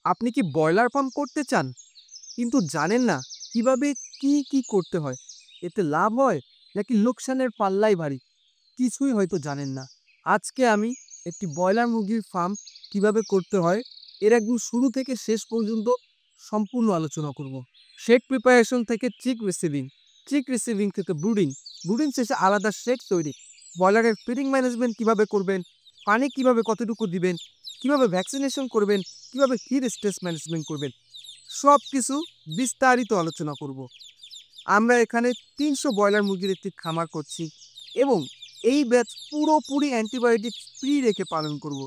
আপনি কি broiler farm করতে চান কিন্তু জানেন না কিভাবে কি করতে হয়? এতে লাভ হয় নাকি লোকসানের পাল্লাই ভারী? কিছুই হয়তো জানেন না। আজকে আমি একটি ব্রয়লার মুরগির ফার্ম কিভাবে করতে হয় এর একদম শুরু থেকে শেষ পর্যন্ত সম্পূর্ণ আলোচনা করব। শেড প্রিপারেশন থেকে চিক রিসিভিং থেকে ব্রুডিং শেষে আলাদা শেড তৈরি, ব্রয়লারের ফিডিং ম্যানেজমেন্ট কিভাবে করবেন, পানি কিভাবে কতটুকু দিবেন, কিভাবে ভ্যাকসিনেশন করবেন, কিভাবে ফিড স্ট্রেস ম্যানেজমেন্ট করবেন, সব কিছু বিস্তারিত আলোচনা করব। আমরা এখানে ৩০০ ব্রয়লার মুরগির একটি খামার করছি এবং এই ব্যাচ পুরোপুরি অ্যান্টিবায়োটিক ফ্রি রেখে পালন করব।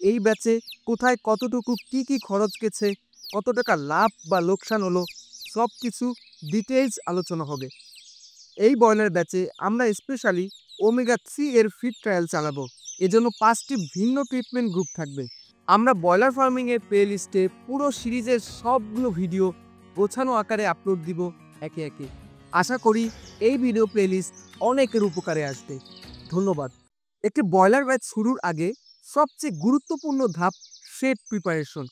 এই ব্যাচে কোথায় কতটুকু কি খরচ গেছে, কত টাকা লাভ বা লোকসান হলো, সব কিছু ডিটেইলস আলোচনা হবে। এই ব্রয়লার ব্যাচে আমরা স্পেশালি ওমেগা 3 এর ফিড ট্রায়াল চালাবো। এজন্য 5টি ভিন্ন ট্রিটমেন্ট গ্রুপ থাকবে। আমরা ব্রয়লার ফার্মিং এর প্লে লিস্টে পুরো সিরিজের সবগুলো ভিডিও গোছানো আকারে আপলোড দিব একে একে। আশা করি এই ভিডিও প্লে লিস্ট অনেকের উপকারে আসবে। ধন্যবাদ। একটি ব্রয়লার ব্যাচ শুরুর আগে সবচেয়ে গুরুত্বপূর্ণ ধাপ শেড প্রিপারেশন।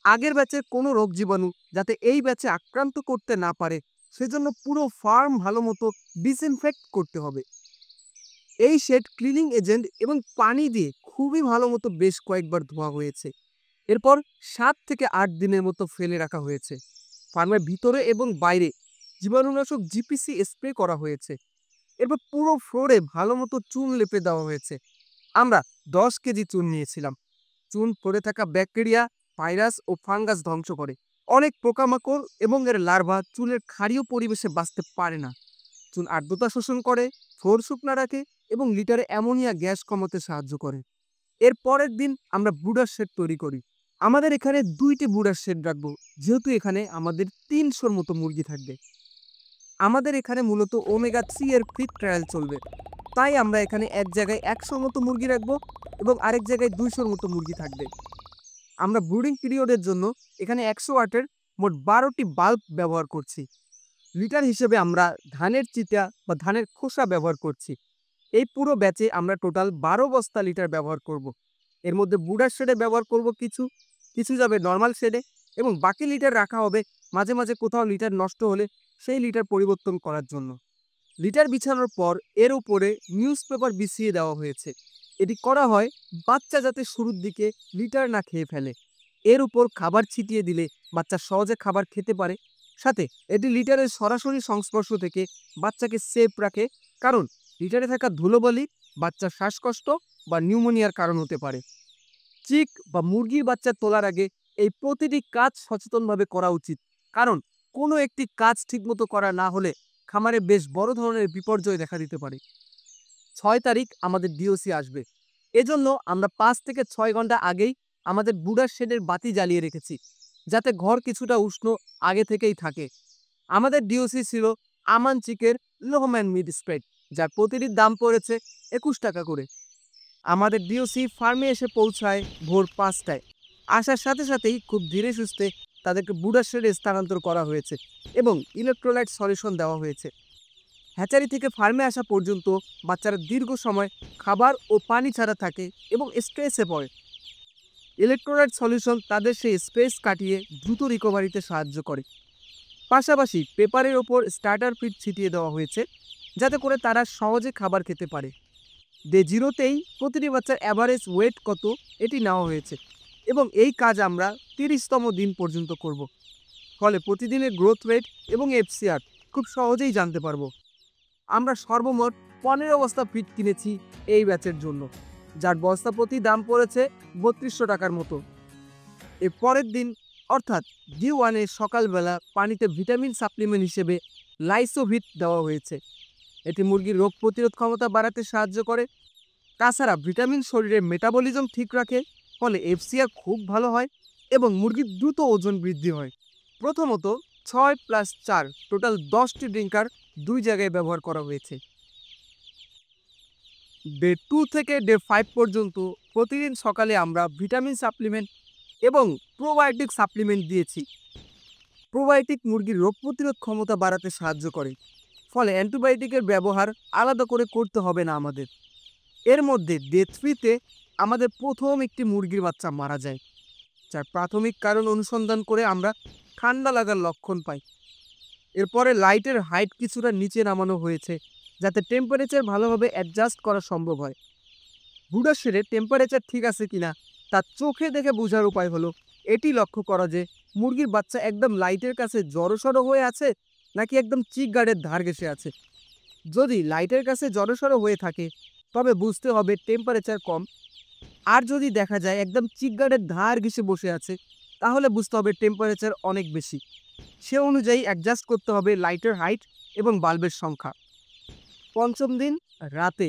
আগের ব্যাচের কোনো রোগ জীবাণু যাতে এই ব্যাচে আক্রান্ত করতে না পারে সেজন্য পুরো ফার্ম ভালো মতো ডিসইনফেক্ট করতে হবে। এই শেড ক্লিনিং এজেন্ট এবং পানি দিয়ে খুবই ভালো মতো বেশ কয়েকবার ধোয়া হয়েছে। এরপর 7 থেকে 8 দিনের মতো ফেলে রাখা হয়েছে। ফার্মের ভিতরে এবং বাইরে জীবাণুনাশক জিপিসি স্প্রে করা হয়েছে। এরপর পুরো ফ্লোরে ভালো মতো চুন লেপে দেওয়া হয়েছে। আমরা 10 কেজি চুন নিয়েছিলাম। চুন পড়ে থাকা ব্যাকটেরিয়া, ভাইরাস ও ফাঙ্গাস ধ্বংস করে। অনেক পোকামাকড় এবং এর লার্ভা চুনের ক্ষারীয় পরিবেশে বাঁচতে পারে না। চুন আর্দ্রতা শোষণ করে, ফ্লোর শুকনা রাখে এবং লিটারে অ্যামোনিয়া গ্যাস কমাতে সাহায্য করে। এর পরের দিন আমরা ব্রুডার শেড তৈরি করি। আমাদের এখানে 2টি ব্রুডার শেড রাখবো, যেহেতু এখানে আমাদের 300-র মতো মুরগি থাকবে। আমাদের এখানে মূলত ওমেগা 3 এর ফিড ট্রায়াল চলবে, তাই আমরা এখানে এক জায়গায় 100 মতো মুরগি রাখবো এবং আরেক জায়গায় 200-র মতো মুরগি থাকবে। আমরা ব্রুডিং পিরিয়ডের জন্য এখানে 100 ওয়াটের মোট 12টি বাল্ব ব্যবহার করছি। লিটার হিসেবে আমরা ধানের চিটা বা ধানের খোসা ব্যবহার করছি। এই পুরো ব্যাচে আমরা টোটাল 12 বস্তা লিটার ব্যবহার করব। এর মধ্যে ব্রুডার শেডে ব্যবহার করব কিছু, কিছু যাবে নর্মাল শেডে এবং বাকি লিটার রাখা হবে মাঝে মাঝে কোথাও লিটার নষ্ট হলে সেই লিটার পরিবর্তন করার জন্য। লিটার বিছানোর পর এর উপরে নিউজ পেপার বিছিয়ে দেওয়া হয়েছে। এটি করা হয় বাচ্চা যাতে শুরুর দিকে লিটার না খেয়ে ফেলে। এর উপর খাবার ছিটিয়ে দিলে বাচ্চা সহজে খাবার খেতে পারে। সাথে এটি লিটারের সরাসরি সংস্পর্শ থেকে বাচ্চাকে সেফ রাখে, কারণ লিটারে থাকা ধুলোবালি বাচ্চার শ্বাসকষ্ট বা নিউমোনিয়ার কারণ হতে পারে। চিক বা মুরগির বাচ্চা তোলার আগে এই প্রতিটি কাজ সচেতনভাবে করা উচিত, কারণ কোনো একটি কাজ ঠিকমতো করা না হলে খামারে বেশ বড় ধরনের বিপর্যয় দেখা দিতে পারে। 6 তারিখ আমাদের ডিওসি আসবে, এজন্য আমরা 5 থেকে 6 ঘন্টা আগেই আমাদের ব্রুডার শেডের বাতি জ্বালিয়ে রেখেছি, যাতে ঘর কিছুটা উষ্ণ আগে থেকেই থাকে। আমাদের ডিওসি ছিল আমান চিকের লোহম্যান মিড স্প্রেড, যার প্রতিটির দাম পড়েছে 21 টাকা করে। আমাদের ডিওসি ফার্মে এসে পৌঁছায় ভোর 5টায়। আসার সাথে সাথেই খুব ধীরে সুস্থে তাদেরকে ব্রুডার শেডে স্থানান্তর করা হয়েছে এবং ইলেকট্রোলাইট সলিউশন দেওয়া হয়েছে। হ্যাচারি থেকে ফার্মে আসা পর্যন্ত বাচ্চারা দীর্ঘ সময় খাবার ও পানি ছাড়া থাকে এবং স্ট্রেসে পড়ে। ইলেকট্রোলাইট সলিউশন তাদের সেই স্ট্রেস কাটিয়ে দ্রুত রিকভারিতে সাহায্য করে। পাশাপাশি পেপারের ওপর স্টার্টার ফিড ছিটিয়ে দেওয়া হয়েছে, যাতে করে তারা সহজে খাবার খেতে পারে। ডে 0তেই প্রতিটি বাচ্চার অ্যাভারেজ ওয়েট কত এটি নেওয়া হয়েছে এবং এই কাজ আমরা 30তম দিন পর্যন্ত করব। ফলে প্রতিদিনের গ্রোথ রেট এবং এফসিআর খুব সহজেই জানতে পারবো। আমরা সর্বমোট 15 বস্তা ফিড কিনেছি এই ব্যাচের জন্য, যার বস্তা প্রতি দাম পড়েছে 3200 টাকার মতো। এর পরের দিন অর্থাৎ D1 সকালবেলা পানিতে ভিটামিন সাপ্লিমেন্ট হিসেবে লাইসোভিট দেওয়া হয়েছে। এটি মুরগির রোগ প্রতিরোধ ক্ষমতা বাড়াতে সাহায্য করে। তাছাড়া ভিটামিন শরীরের মেটাবলিজম ঠিক রাখে, ফলে এফসিআর খুব ভালো হয় এবং মুরগির দ্রুত ওজন বৃদ্ধি হয়। প্রথমত 6+4 টোটাল 10টি ড্রিঙ্কার 2 জায়গায় ব্যবহার করা হয়েছে। ডে 2 থেকে ডে 5 পর্যন্ত প্রতিদিন সকালে আমরা ভিটামিন সাপ্লিমেন্ট এবং প্রোবায়োটিক সাপ্লিমেন্ট দিয়েছি। প্রোবায়োটিক মুরগির রোগ প্রতিরোধ ক্ষমতা বাড়াতে সাহায্য করে, ফলে অ্যান্টিবায়োটিকের ব্যবহার আলাদা করে করতে হবে না আমাদের। এর মধ্যে ডে 3তে আমাদের প্রথম একটি মুরগির বাচ্চা মারা যায়। যার প্রাথমিক কারণ অনুসন্ধান করে আমরা ঠান্ডা লাগার লক্ষণ পাই। এরপরে লাইটের হাইট কিছুটা নিচে নামানো হয়েছে যাতে টেম্পারেচার ভালোভাবে অ্যাডজাস্ট করা সম্ভব হয়। ব্রুডার শেডে টেম্পারেচার ঠিক আছে কিনা তা চোখে দেখে বোঝার উপায় হলো এটি লক্ষ্য করা যে মুরগির বাচ্চা একদম লাইটের কাছে জড়সড় হয়ে আছে নাকি একদম চিক গার্ডের ধার ঘেঁষে আছে। যদি লাইটের কাছে জড়সড় হয়ে থাকে তবে বুঝতে হবে টেম্পারেচার কম, আর যদি দেখা যায় একদম চিক গার্ডের ধার ঘেঁষে বসে আছে তাহলে বুঝতে হবে টেম্পারেচার অনেক বেশি। সে অনুযায়ী অ্যাডজাস্ট করতে হবে লাইটের হাইট এবং বাল্বের সংখ্যা। পঞ্চম দিন রাতে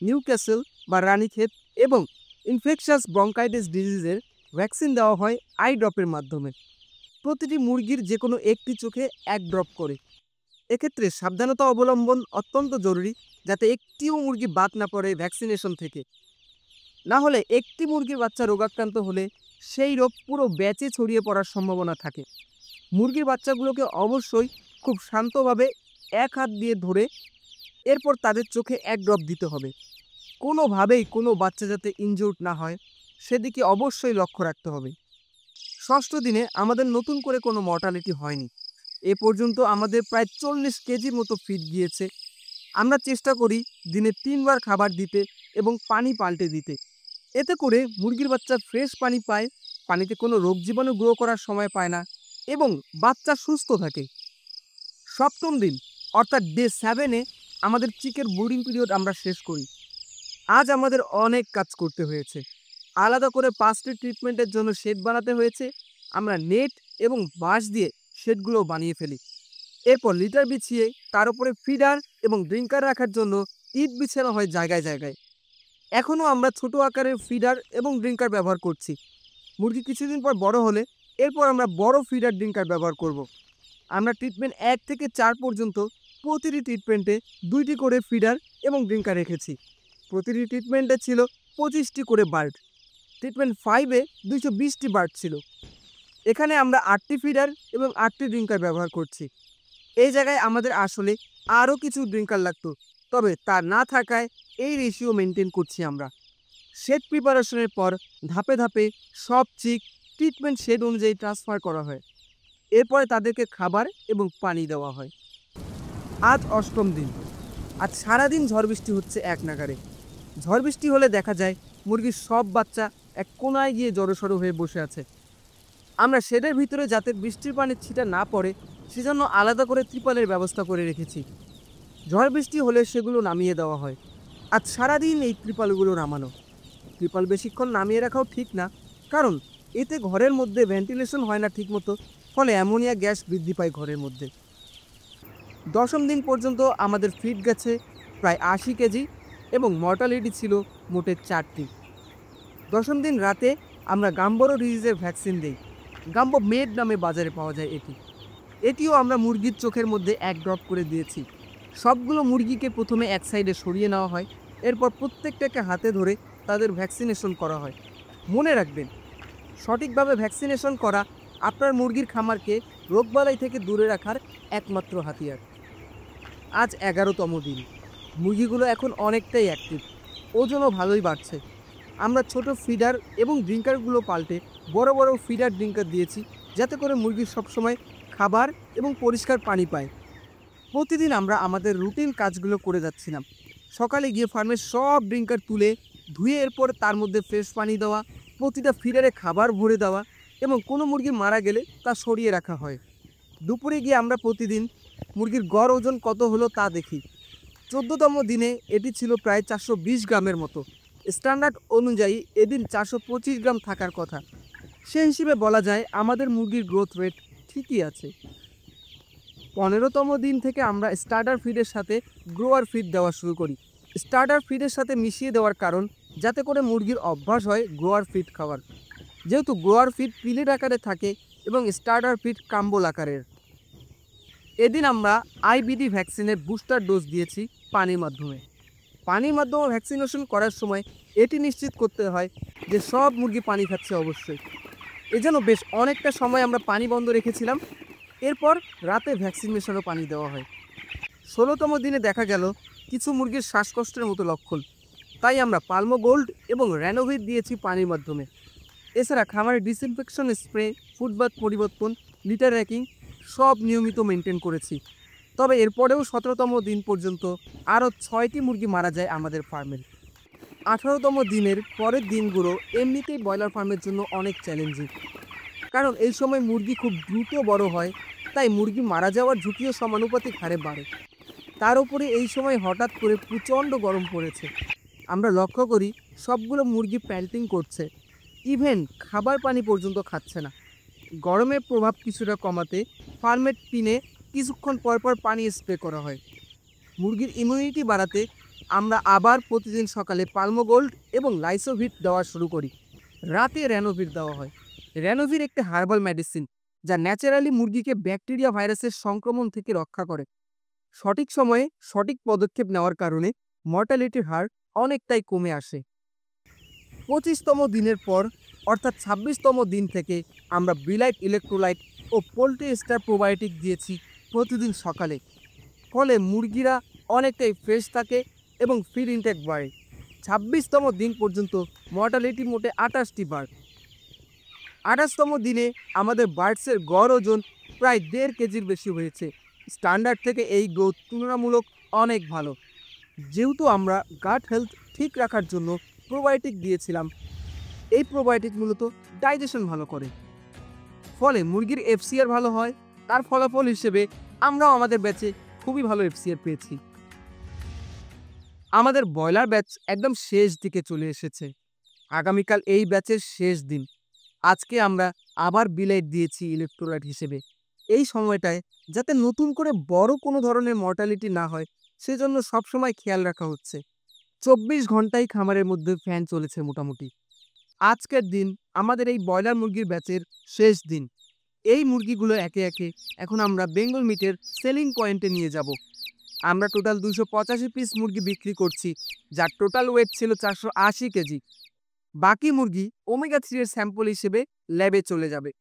নিউক্যাসল বা রানীক্ষেত এবং ইনফেকশাস ব্রঙ্কাইটিস ডিজিজের ভ্যাকসিন দেওয়া হয় আই ড্রপের মাধ্যমে। প্রতিটি মুরগির যে কোনো একটি চোখে এক ড্রপ করে। এক্ষেত্রে সাবধানতা অবলম্বন অত্যন্ত জরুরি যাতে একটিও মুরগি বাদ না পড়ে ভ্যাকসিনেশন থেকে। না হলে একটি মুরগির বাচ্চা রোগাক্রান্ত হলে সেই রোগ পুরো ব্যাচে ছড়িয়ে পড়ার সম্ভাবনা থাকে। মুরগির বাচ্চাগুলোকে অবশ্যই খুব শান্তভাবে এক হাত দিয়ে ধরে এরপর তাদের চোখে এক ড্রপ দিতে হবে। কোনোভাবেই কোনো বাচ্চা যাতে ইনজুর্ড না হয় সেদিকে অবশ্যই লক্ষ্য রাখতে হবে। ষষ্ঠ দিনে আমাদের নতুন করে কোনো মর্টালিটি হয়নি। এ পর্যন্ত আমাদের প্রায় 40 কেজির মতো ফিড গিয়েছে। আমরা চেষ্টা করি দিনে 3 বার খাবার দিতে এবং পানি পাল্টে দিতে। এতে করে মুরগির বাচ্চা ফ্রেশ পানি পায়, পানিতে কোনো রোগ জীবাণু গ্রো করার সময় পায় না এবং বাচ্চা সুস্থ থাকে। সপ্তম দিন অর্থাৎ ডে 7-এ আমাদের চিকের ব্রুডিং পিরিয়ড আমরা শেষ করি। আজ আমাদের অনেক কাজ করতে হয়েছে। আলাদা করে 5টি ট্রিটমেন্টের জন্য শেড বানাতে হয়েছে। আমরা নেট এবং বাঁশ দিয়ে শেডগুলো বানিয়ে ফেলি। এরপর লিটার বিছিয়ে তার উপরে ফিডার এবং ড্রিঙ্কার রাখার জন্য ইট বিছানো হয় জায়গায় জায়গায়। এখনও আমরা ছোট আকারের ফিডার এবং ড্রিঙ্কার ব্যবহার করছি। মুরগি কিছুদিন পর বড় হলে এরপর আমরা বড় ফিডার ড্রিঙ্কার ব্যবহার করব। আমরা ট্রিটমেন্ট 1 থেকে 4 পর্যন্ত প্রতিটি ট্রিটমেন্টে 2টি করে ফিডার এবং ড্রিঙ্কার রেখেছি। প্রতিটি ট্রিটমেন্টে ছিল 25টি করে বার্ড। ট্রিটমেন্ট 5-এ 220টি বার্ড ছিল। এখানে আমরা 8টি ফিডার এবং 8টি ড্রিঙ্কার ব্যবহার করছি। এই জায়গায় আমাদের আসলে আরও কিছু ড্রিঙ্কার লাগতো, তবে তা না থাকায় এই রেশিও মেনটেন করছি আমরা। শেড প্রিপারেশনের পর ধাপে ধাপে সব চিক ট্রিটমেন্ট শেড অনুযায়ী ট্রান্সফার করা হয়। এরপরে তাদেরকে খাবার এবং পানি দেওয়া হয়। আজ অষ্টম দিন। আজ সারাদিন ঝড় বৃষ্টি হচ্ছে এক নাগাড়ে। ঝড় বৃষ্টি হলে দেখা যায় মুরগির সব বাচ্চা এক কোনায় গিয়ে জড়সড় হয়ে বসে আছে। আমরা শেডের ভিতরে যাতে বৃষ্টির পানির ছিটা না পড়ে সেজন্য আলাদা করে ত্রিপালের ব্যবস্থা করে রেখেছি। ঝড় বৃষ্টি হলে সেগুলো নামিয়ে দেওয়া হয়। আজ সারাদিন এই ত্রিপালগুলো নামানো। ত্রিপাল বেশিক্ষণ নামিয়ে রাখাও ঠিক না, কারণ এতে ঘরের মধ্যে ভেন্টিলেশন হয় না ঠিকমতো, ফলে অ্যামোনিয়া গ্যাস বৃদ্ধি পায় ঘরের মধ্যে। দশম দিন পর্যন্ত আমাদের ফিড গেছে প্রায় 80 কেজি এবং মর্টালিটি ছিল মোটে 4টি। দশম দিন রাতে আমরা গাম্বোরো ডিজিজের ভ্যাকসিন দিই। গাম্বো মেড নামে বাজারে পাওয়া যায় এটিও আমরা মুরগির চোখের মধ্যে 1 ড্রপ করে দিয়েছি। সবগুলো মুরগিকে প্রথমে এক সাইডে সরিয়ে নেওয়া হয়, এরপর প্রত্যেকটাকে হাতে ধরে তাদের ভ্যাকসিনেশন করা হয়। মনে রাখবেন, সঠিকভাবে ভ্যাকসিনেশন করা আপনার মুরগির খামারকে রোগবালাই থেকে দূরে রাখার একমাত্র হাতিয়ার। আজ 11তম দিন। মুরগিগুলো এখন অনেকটাই অ্যাক্টিভ, ওজনও ভালোই বাড়ছে। আমরা ছোট ফিডার এবং ড্রিঙ্কারগুলো পাল্টে বড় বড় ফিডার ড্রিঙ্কার দিয়েছি যাতে করে মুরগি সবসময় খাবার এবং পরিষ্কার পানি পায়। প্রতিদিন আমরা আমাদের রুটিন কাজগুলো করে যাচ্ছিলাম। সকালে গিয়ে ফার্মের সব ড্রিঙ্কার তুলে ধুয়ে এরপর তার মধ্যে ফ্রেশ পানি দেওয়া, প্রতিটা ফিডারে খাবার ভরে দেওয়া এবং কোনো মুরগি মারা গেলে তা সরিয়ে রাখা হয়। দুপুরে গিয়ে আমরা প্রতিদিন মুরগির গড় ওজন কত হলো তা দেখি। 14তম দিনে এটি ছিল প্রায় 420 গ্রামের মতো। স্ট্যান্ডার্ড অনুযায়ী এদিন 425 গ্রাম থাকার কথা। সে হিসেবে বলা যায় আমাদের মুরগির গ্রোথ রেট ঠিকই আছে। 15তম দিন থেকে আমরা স্টার্টার ফিডের সাথে গ্রোয়ার ফিড দেওয়া শুরু করি। স্টার্টার ফিডের সাথে মিশিয়ে দেওয়ার কারণ যাতে করে মুরগির অভ্যাস হয় গ্রোয়ার ফিড খাওয়ার, যেহেতু গ্রোয়ার ফিড পিলেট আকারে থাকে এবং স্টার্টার ফিড কাম্বল আকারের। এদিন আমরা আইবিডি ভ্যাকসিনের বুস্টার ডোজ দিয়েছি পানির মাধ্যমে। পানির মাধ্যমে ভ্যাকসিনেশন করার সময় এটি নিশ্চিত করতে হয় যে সব মুরগি পানি খাচ্ছে অবশ্যই। এজন্য বেশ অনেকটা সময় আমরা পানি বন্ধ রেখেছিলাম। এরপর রাতে ভ্যাকসিন মেশানো পানি দেওয়া হয়। 16তম দিনে দেখা গেল কিছু মুরগির শ্বাসকষ্টের মতো লক্ষণ, তাই আমরা পালমো গোল্ড এবং র্যানোভিট দিয়েছি পানির মাধ্যমে। এছাড়া খামারের ডিসইনফেকশন স্প্রে, ফুডবাথ পরিবর্তন, লিটার র্যাকিং সব নিয়মিত মেনটেন করেছি। তবে এরপরেও 17তম দিন পর্যন্ত আরও 6টি মুরগি মারা যায় আমাদের ফার্মের। 18তম দিনের পরের দিনগুলো এমনিতেই ব্রয়লার ফার্মের জন্য অনেক চ্যালেঞ্জিং, কারণ এই সময় মুরগি খুব দ্রুত বড় হয়, তাই মুরগি মারা যাওয়ার ঝুঁকিও সমানুপাতিক হারে বাড়ে। তার উপরে এই সময় হঠাৎ করে প্রচণ্ড গরম পড়েছে। আমরা লক্ষ্য করি সবগুলো মুরগি প্যান্টিং করছে, ইভেন খাবার পানি পর্যন্ত খাচ্ছে না। গরমের প্রভাব কিছুটা কমাতে ফার্মের টিনে কিছুক্ষণ পর পর পানি স্প্রে করা হয়। মুরগির ইমিউনিটি বাড়াতে আমরা আবার প্রতিদিন সকালে পালমোগোল্ড এবং লাইসোভিট দেওয়া শুরু করি। রাতে র্যানোভির দেওয়া হয়। র্যানোভির একটি হার্বাল মেডিসিন, যা ন্যাচারালি মুরগিকে ব্যাকটেরিয়া ভাইরাসের সংক্রমণ থেকে রক্ষা করে। সঠিক সময়ে সঠিক পদক্ষেপ নেওয়ার কারণে মর্টালিটির হার অনেকটাই কমে আসে। 25তম দিনের পর অর্থাৎ 26তম দিন থেকে আমরা বিলাইট ইলেকট্রোলাইট ও পোলট্রি স্টার প্রোবায়োটিক দিয়েছি প্রতিদিন সকালে। ফলে মুরগিরা অনেকটাই ফ্রেশ থাকে এবং ফিড ইনটেক বাড়ে। 26তম দিন পর্যন্ত মর্টালিটি মোটে 28টি বার্ড। 28তম দিনে আমাদের বার্ডসের গড় ওজন প্রায় 1.5 কেজির বেশি হয়েছে। স্ট্যান্ডার্ড থেকে এই গ্রোথ তুলনামূলক অনেক ভালো। যেহেতু আমরা গাট হেলথ ঠিক রাখার জন্য প্রোবায়োটিক দিয়েছিলাম, এই প্রোবায়োটিক মূলত ডাইজেশন ভালো করে, ফলে মুরগির এফসিআর ভালো হয়। তার ফলাফল হিসেবে আমরাও আমাদের ব্যাচে খুবই ভালো এফসিআর পেয়েছি। আমাদের ব্রয়লার ব্যাচ একদম শেষ দিকে চলে এসেছে। আগামীকাল এই ব্যাচের শেষ দিন। আজকে আমরা আবার বিলাইট দিয়েছি ইলেকট্রোলাইট হিসেবে। এই সময়টায় যাতে নতুন করে বড় কোনো ধরনের মর্টালিটি না হয়, সেজন্য সবসময় খেয়াল রাখা হচ্ছে। 24 ঘন্টাই খামারের মধ্যে ফ্যান চলেছে মোটামুটি। আজকের দিন আমাদের এই ব্রয়লার মুরগির ব্যাচের শেষ দিন। এই মুরগিগুলো একে একে এখন আমরা বেঙ্গল মিটের সেলিং পয়েন্টে নিয়ে যাব। আমরা টোটাল 285 পিস মুরগি বিক্রি করছি, যার টোটাল ওয়েট ছিল 480 কেজি। বাকি মুরগি ওমেগা 3 এর স্যাম্পল হিসেবে ল্যাবে চলে যাবে,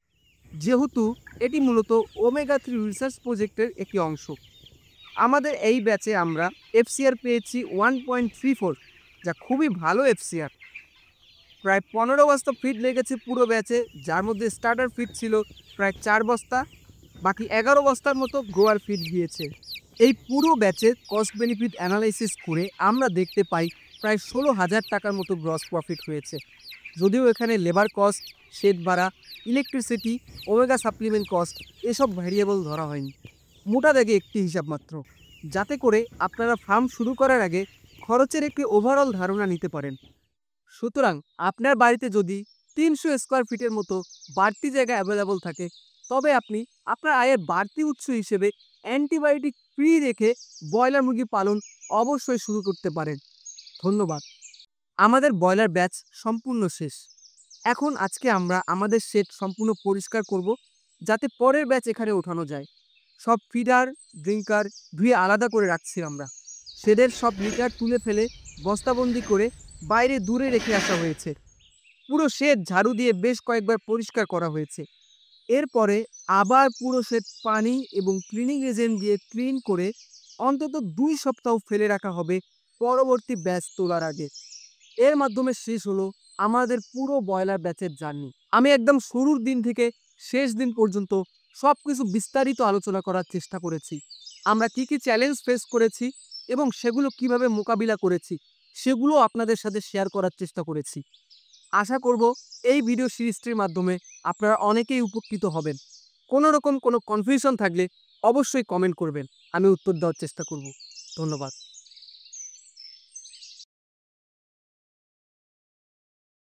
যেহেতু এটি মূলত ওমেগা 3 রিসার্চ প্রজেক্টের একটি অংশ। আমাদের এই ব্যাচে আমরা এফসিআর পেয়েছি 1.34, যা খুবই ভালো এফসিআর। প্রায় 15 বস্তা ফিড লেগেছে পুরো ব্যাচে, যার মধ্যে স্টার্টার ফিড ছিল প্রায় 4 বস্তা, বাকি 11 বস্তার মতো গ্রোয়ার ফিড গিয়েছে। এই পুরো ব্যাচের কস্ট বেনিফিট অ্যানালাইসিস করে আমরা দেখতে পাই প্রায় 16,000 টাকার মতো গ্রস প্রফিট হয়েছে। যদিও এখানে লেবার কস্ট, শেড ভাড়া, ইলেকট্রিসিটি, ওমেগা সাপ্লিমেন্ট কস্ট এসব ভ্যারিয়েবল ধরা হয়নি। মোটা দাগে একটি হিসাব মাত্র, যাতে করে আপনারা ফার্ম শুরু করার আগে খরচের একটি ওভারঅল ধারণা নিতে পারেন। সুতরাং আপনার বাড়িতে যদি 300 স্কোয়ার ফিটের মতো বাড়তি জায়গা অ্যাভেলেবল থাকে, তবে আপনি আপনার আয়ের বাড়তি উৎস হিসেবে অ্যান্টিবায়োটিক ফ্রি রেখে ব্রয়লার মুরগি পালন অবশ্যই শুরু করতে পারেন। ধন্যবাদ। আমাদের ব্রয়লার ব্যাচ সম্পূর্ণ শেষ। এখন আজকে আমরা আমাদের শেড সম্পূর্ণ পরিষ্কার করব, যাতে পরের ব্যাচ এখানে ওঠানো যায়। সব ফিডার, ড্রিঙ্কার ধুয়ে আলাদা করে রাখছি আমরা। শেডের সব লিটার তুলে ফেলে বস্তাবন্দি করে বাইরে দূরে রেখে আসা হয়েছে। পুরো শেড ঝাড়ু দিয়ে বেশ কয়েকবার পরিষ্কার করা হয়েছে। এরপরে আবার পুরো শেড পানি এবং ক্লিনিং এজেন্ট দিয়ে ক্লিন করে অন্তত 2 সপ্তাহ ফেলে রাখা হবে পরবর্তী ব্যাচ তোলার আগে। এর মাধ্যমে শেষ হলো আমাদের পুরো ব্রয়লার ব্যাচের জার্নি। আমি একদম শুরুর দিন থেকে শেষ দিন পর্যন্ত সব কিছু বিস্তারিত আলোচনা করার চেষ্টা করেছি। আমরা কি কি চ্যালেঞ্জ ফেস করেছি এবং সেগুলো কিভাবে মোকাবিলা করেছি, সেগুলো আপনাদের সাথে শেয়ার করার চেষ্টা করেছি। আশা করব এই ভিডিও সিরিজটির মাধ্যমে আপনারা অনেকেই উপকৃত হবেন। কোনো রকম কোনো কনফিউশন থাকলে অবশ্যই কমেন্ট করবেন, আমি উত্তর দেওয়ার চেষ্টা করব। ধন্যবাদ।